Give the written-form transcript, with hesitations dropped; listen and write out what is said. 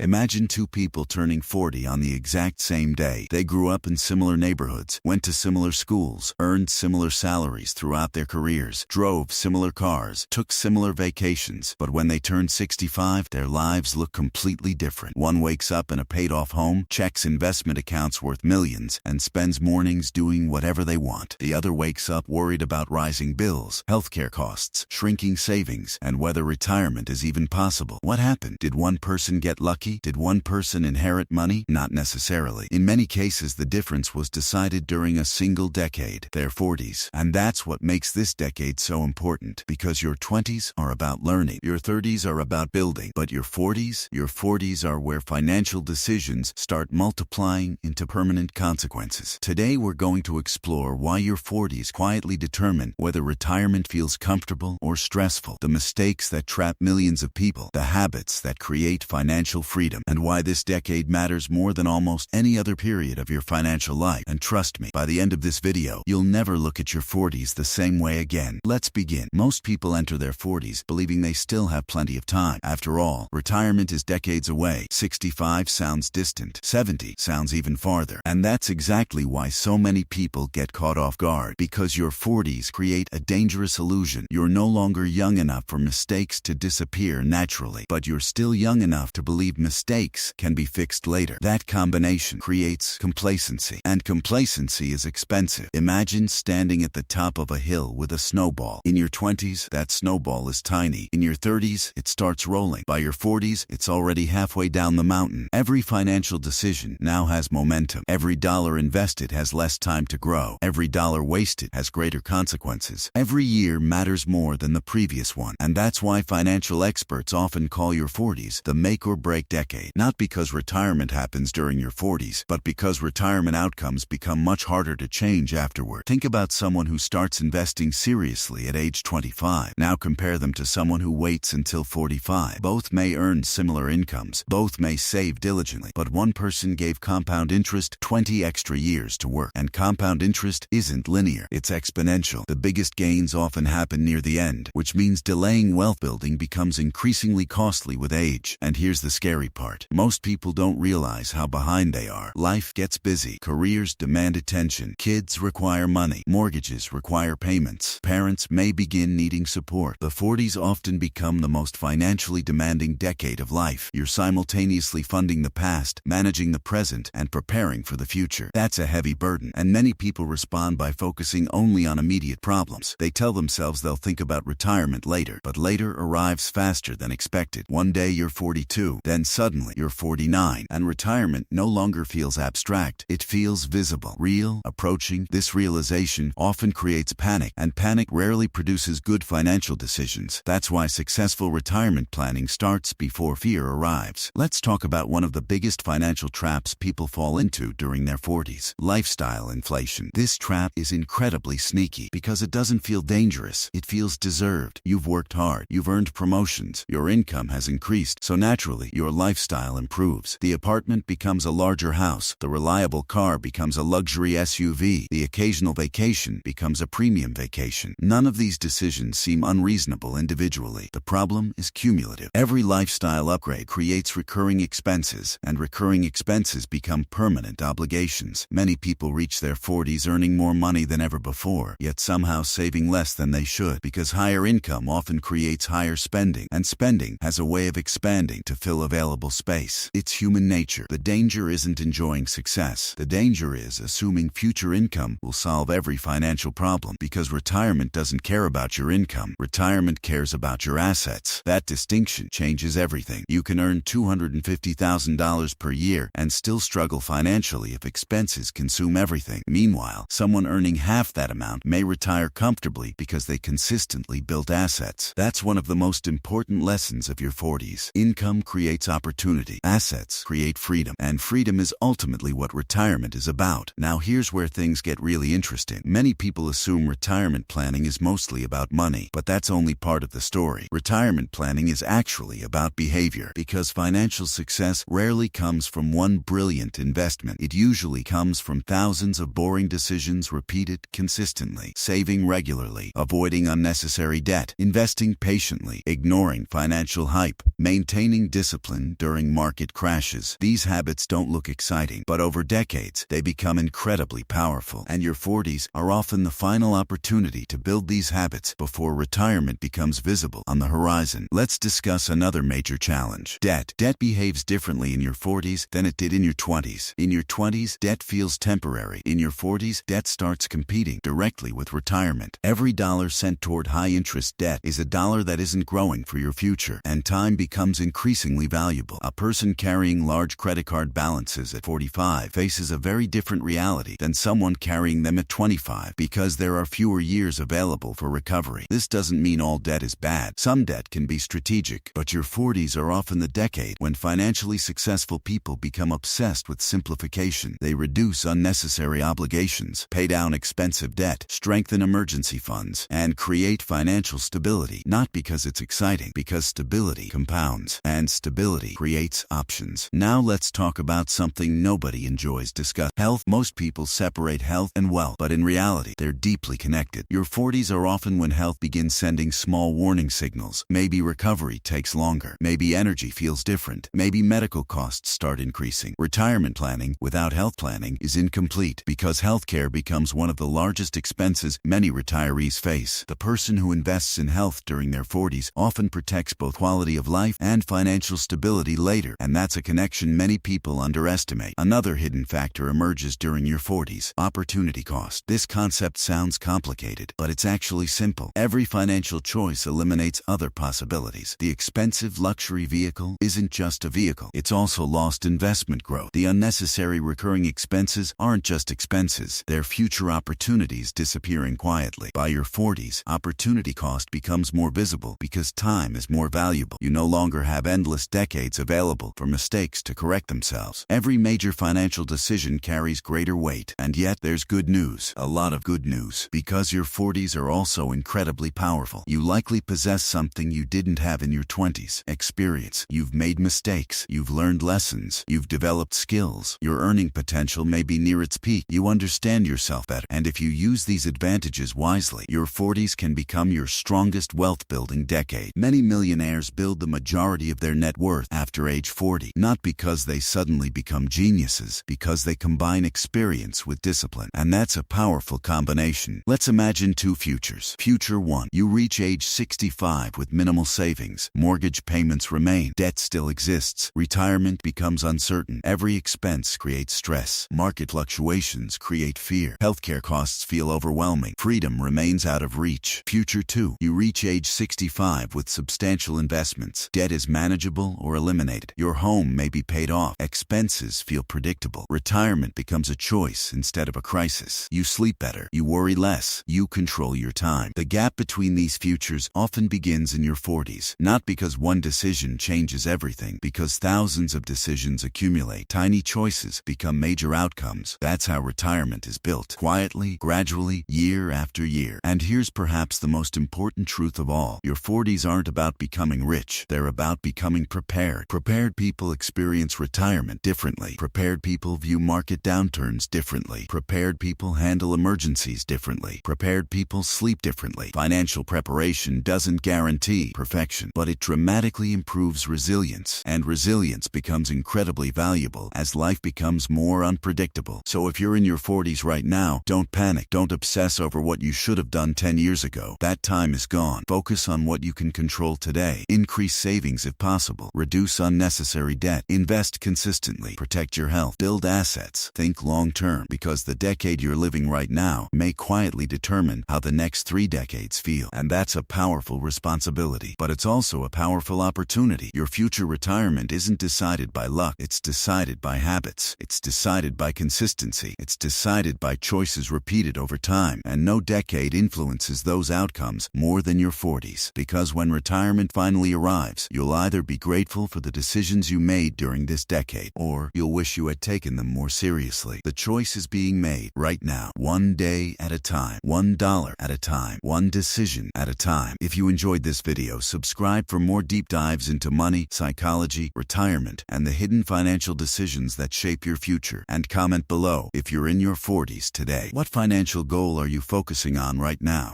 Imagine two people turning 40 on the exact same day. They grew up in similar neighborhoods, went to similar schools, earned similar salaries throughout their careers, drove similar cars, took similar vacations. But when they turn 65, their lives look completely different. One wakes up in a paid-off home, checks investment accounts worth millions, and spends mornings doing whatever they want. The other wakes up worried about rising bills, healthcare costs, shrinking savings, and whether retirement is even possible. What happened? Did one person get lucky? Did one person inherit money? Not necessarily. In many cases, the difference was decided during a single decade, their 40s. And that's what makes this decade so important, because your 20s are about learning, your 30s are about building, but your 40s are where financial decisions start multiplying into permanent consequences. Today, we're going to explore why your 40s quietly determine whether retirement feels comfortable or stressful, the mistakes that trap millions of people, the habits that create financial freedom, and why this decade matters more than almost any other period of your financial life. And trust me, by the end of this video, you'll never look at your 40s the same way again. Let's begin. Most people enter their 40s believing they still have plenty of time. After all, retirement is decades away. 65 sounds distant. 70 sounds even farther. And that's exactly why so many people get caught off guard, because your 40s create a dangerous illusion. You're no longer young enough for mistakes to disappear naturally, but you're still young enough to believe mistakes can be fixed later. That combination creates complacency, and complacency is expensive. Imagine standing at the top of a hill with a snowball. In your 20s, that snowball is tiny. In your 30s, it starts rolling. By your 40s, it's already halfway down the mountain. Every financial decision now has momentum. Every dollar invested has less time to grow. Every dollar wasted has greater consequences. Every year matters more than the previous one. And that's why financial experts often call your 40s the make or break decade. Not because retirement happens during your 40s, but because retirement outcomes become much harder to change afterward. Think about someone who starts investing seriously at age 25. Now compare them to someone who waits until 45. Both may earn similar incomes. Both may save diligently. But one person gave compound interest 20 extra years to work. And compound interest isn't linear. It's exponential. The biggest gains often happen near the end, which means delaying wealth building becomes increasingly costly with age. And here's the scary part. Most people don't realize how behind they are. Life gets busy. Careers demand attention. Kids require money. Mortgages require payments. Parents may begin needing support. The 40s often become the most financially demanding decade of life. You're simultaneously funding the past, managing the present, and preparing for the future. That's a heavy burden, and many people respond by focusing only on immediate problems. They tell themselves they'll think about retirement later, but later arrives faster than expected. One day you're 42, then suddenly you're 49, and retirement no longer feels abstract. It feels visible, real, approaching. This realization often creates panic, and panic rarely produces good financial decisions. That's why successful retirement planning starts before fear arrives. Let's talk about one of the biggest financial traps people fall into during their 40s: lifestyle inflation. This trap is incredibly sneaky because it doesn't feel dangerous. It feels deserved. You've worked hard. You've earned promotions. Your income has increased. So naturally, your lifestyle improves. The apartment becomes a larger house. The reliable car becomes a luxury SUV. The occasional vacation becomes a premium vacation. None of these decisions seem unreasonable individually. The problem is cumulative. Every lifestyle upgrade creates recurring expenses, and recurring expenses become permanent obligations. Many people reach their 40s earning more money than ever before, yet somehow saving less than they should, because higher income often creates higher spending, and spending has a way of expanding to fill available space. It's human nature. The danger isn't enjoying success. The danger is assuming future income will solve every financial problem, because retirement doesn't care about your income. Retirement cares about your assets. That distinction changes everything. You can earn $250,000 per year and still struggle financially if expenses consume everything. Meanwhile, someone earning half that amount may retire comfortably because they consistently built assets. That's one of the most important lessons of your 40s. Income creates opportunity. Assets create freedom. And freedom is ultimately what retirement is about. Now here's where things get really interesting. Many people assume retirement planning is mostly about money, but that's only part of the story. Retirement planning is actually about behavior, because financial success rarely comes from one brilliant investment. It usually comes from thousands of boring decisions repeated consistently. Saving regularly, avoiding unnecessary debt, investing patiently, ignoring financial hype, maintaining discipline even during market crashes. These habits don't look exciting, but over decades, they become incredibly powerful. And your 40s are often the final opportunity to build these habits before retirement becomes visible on the horizon. Let's discuss another major challenge: debt. Debt behaves differently in your 40s than it did in your 20s. In your 20s, debt feels temporary. In your 40s, debt starts competing directly with retirement. Every dollar sent toward high-interest debt is a dollar that isn't growing for your future, and time becomes increasingly valuable. A person carrying large credit card balances at 45 faces a very different reality than someone carrying them at 25, because there are fewer years available for recovery. This doesn't mean all debt is bad. Some debt can be strategic, but your 40s are often the decade when financially successful people become obsessed with simplification. They reduce unnecessary obligations, pay down expensive debt, strengthen emergency funds, and create financial stability, not because it's exciting, because stability compounds, and stability creates options. Now let's talk about something nobody enjoys discussing: health. Most people separate health and wealth, but in reality, they're deeply connected. Your 40s are often when health begins sending small warning signals. Maybe recovery takes longer. Maybe energy feels different. Maybe medical costs start increasing. Retirement planning without health planning is incomplete, because healthcare becomes one of the largest expenses many retirees face. The person who invests in health during their 40s often protects both quality of life and financial stability later, and that's a connection many people underestimate. Another hidden factor emerges during your 40s: opportunity cost. This concept sounds complicated, but it's actually simple. Every financial choice eliminates other possibilities. The expensive luxury vehicle isn't just a vehicle, it's also lost investment growth. The unnecessary recurring expenses aren't just expenses, they're future opportunities disappearing quietly. By your 40s, opportunity cost becomes more visible because time is more valuable. You no longer have endless decades available for mistakes to correct themselves. Every major financial decision carries greater weight, and yet there's good news, a lot of good news. Because your 40s are also incredibly powerful, you likely possess something you didn't have in your 20s: experience. You've made mistakes, you've learned lessons, you've developed skills. Your earning potential may be near its peak. You understand yourself better, and if you use these advantages wisely, your 40s can become your strongest wealth-building decade. Many millionaires build the majority of their net worth after age 40, not because they suddenly become geniuses, because they combine experience with discipline. And that's a powerful combination. Let's imagine two futures. Future 1. You reach age 65 with minimal savings. Mortgage payments remain. Debt still exists. Retirement becomes uncertain. Every expense creates stress. Market fluctuations create fear. Healthcare costs feel overwhelming. Freedom remains out of reach. Future 2. You reach age 65 with substantial investments. Debt is manageable or eliminated. Your home may be paid off. Expenses feel predictable. Retirement becomes a choice instead of a crisis. You sleep better. You worry less. You control your time. The gap between these futures often begins in your 40s, not because one decision changes everything, because thousands of decisions accumulate. Tiny choices become major outcomes. That's how retirement is built. Quietly, gradually, year after year. And here's perhaps the most important truth of all. Your 40s aren't about becoming rich. They're about becoming prepared. Prepared people experience retirement differently. Prepared people view market downturns differently. Prepared people handle emergencies differently. Prepared people sleep differently. Financial preparation doesn't guarantee perfection, but it dramatically improves resilience. And resilience becomes incredibly valuable as life becomes more unpredictable. So if you're in your 40s right now, don't panic. Don't obsess over what you should have done 10 years ago. That time is gone. Focus on what you can control today. Increase savings if possible. Reduce unnecessary debt. Invest consistently. Protect your health. Build assets. Think long-term, because the decade you're living right now may quietly determine how the next 3 decades feel. And that's a powerful responsibility, but it's also a powerful opportunity. Your future retirement isn't decided by luck. It's decided by habits. It's decided by consistency. It's decided by choices repeated over time. And no decade influences those outcomes more than your 40s. Because when retirement finally arrives, you'll either be grateful for the decisions you made during this decade, or you'll wish you had taken them more seriously. The choice is being made right now, one day at a time, $1 at a time, one decision at a time. If you enjoyed this video, subscribe for more deep dives into money, psychology, retirement, and the hidden financial decisions that shape your future. And comment below if you're in your 40s today. What financial goal are you focusing on right now?